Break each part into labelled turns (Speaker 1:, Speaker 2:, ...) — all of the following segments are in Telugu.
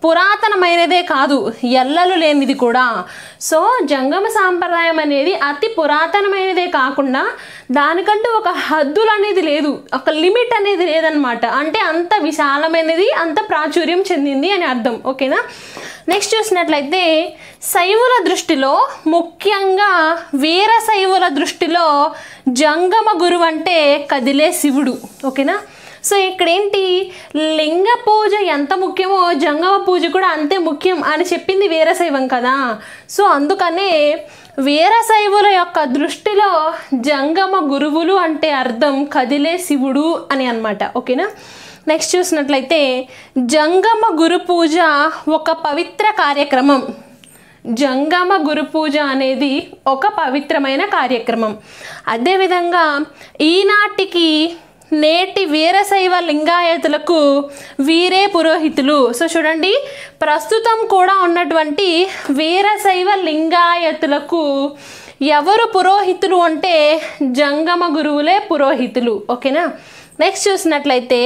Speaker 1: పురాతనమైనదే కాదు, ఎల్లలు లేనిది కూడా. సో జంగమ సాంప్రదాయం అనేది అతి పురాతనమైనదే కాకుండా దానికంటూ ఒక హద్దులు అనేది లేదు, ఒక లిమిట్ అనేది లేదనమాట. అంటే అంత విశాలమైనది, అంత ప్రాచుర్యం చెందింది అని అర్థం. ఓకేనా. నెక్స్ట్ చూసినట్లయితే శైవుల దృష్టిలో, ముఖ్యంగా వీర శైవుల దృష్టిలో జంగమ గురువు అంటే కదిలే శివుడు. ఓకేనా. సో ఇక్కడ ఏంటి, లింగ పూజ ఎంత ముఖ్యమో జంగమ పూజ కూడా అంతే ముఖ్యం అని చెప్పింది వీరశైవం కదా. సో అందుకనే వీరశైవుల యొక్క దృష్టిలో జంగమ గురువులు అంటే అర్థం కదిలే శివుడు అని అన్నమాట. ఓకేనా. నెక్స్ట్ చూసినట్లయితే జంగమ గురు పూజ ఒక పవిత్ర కార్యక్రమం. జంగమ గురు పూజ అనేది ఒక పవిత్రమైన కార్యక్రమం. అదేవిధంగా ఈనాటికి నేటి వీరశైవ లింగాయతులకు వీరే పురోహితులు. సో చూడండి, ప్రస్తుతం కూడా ఉన్నటువంటి వీరశైవ లింగాయతులకు ఎవరు పురోహితులు అంటే జంగమ గురువులే పురోహితులు. ఓకేనా. నెక్స్ట్ చూసినట్లయితే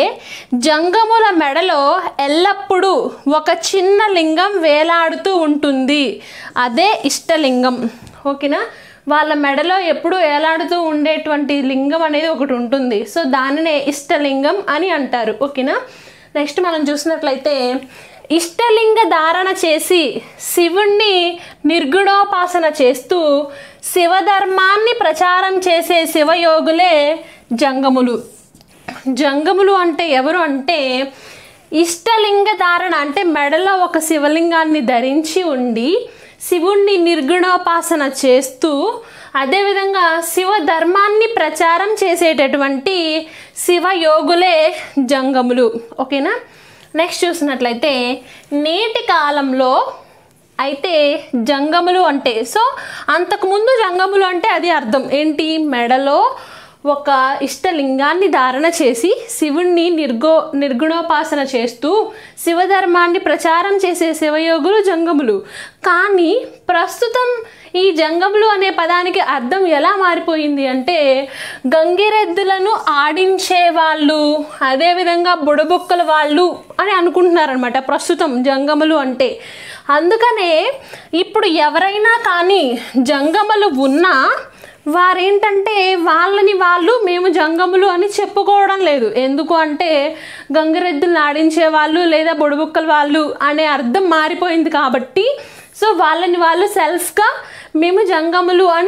Speaker 1: జంగముల మెడలో ఎల్లప్పుడూ ఒక చిన్న లింగం వేలాడుతూ ఉంటుంది, అదే ఇష్టలింగం. ఓకేనా. వాళ్ళ మెడలో ఎప్పుడు వేలాడుతూ ఉండేటువంటి లింగం అనేది ఒకటి ఉంటుంది. సో దానినే ఇష్టలింగం అని అంటారు. ఓకేనా. నెక్స్ట్ మనం చూసినట్లయితే ఇష్టలింగ ధారణ చేసి శివుణ్ణి నిర్గుణోపాసన చేస్తూ శివధర్మాన్ని ప్రచారం చేసే శివయోగులే జంగములు. జంగములు అంటే ఎవరు అంటే ఇష్టలింగ ధారణ అంటే మెడలో ఒక శివలింగాన్ని ధరించి ఉండి శివుణ్ణి నిర్గుణోపాసన చేస్తూ అదేవిధంగా శివ ధర్మాన్ని ప్రచారం చేసేటటువంటి శివయోగులే జంగములు. ఓకేనా. నెక్స్ట్ చూసినట్లయితే నేటి కాలంలో అయితే జంగములు అంటే, సో అంతకుముందు జంగములు అంటే అది అర్థం ఏంటి, మెడలో ఒక ఇష్టలింగాన్ని ధారణ చేసి శివుణ్ణి నిర్గుణోపాసన చేస్తూ శివధర్మాన్ని ప్రచారం చేసే శివయోగులు జంగములు. కానీ ప్రస్తుతం ఈ జంగములు అనే పదానికి అర్థం ఎలా మారిపోయింది అంటే గంగిరెద్దులను ఆడించే వాళ్ళు, అదేవిధంగా బుడబుక్కల వాళ్ళు అని అనుకుంటున్నారనమాట ప్రస్తుతం జంగములు అంటే. అందుకనే ఇప్పుడు ఎవరైనా కానీ జంగములు ఉన్నా వారేంటంటే వాళ్ళని వాళ్ళు మేము జంగములు అని చెప్పుకోవడం లేదు. ఎందుకు అంటే గంగిరెద్దులను ఆడించే వాళ్ళు లేదా బుడబుక్కల వాళ్ళు అనే అర్థం మారిపోయింది కాబట్టి సో వాళ్ళని వాళ్ళు సెల్ఫ్గా మేము జంగములు అని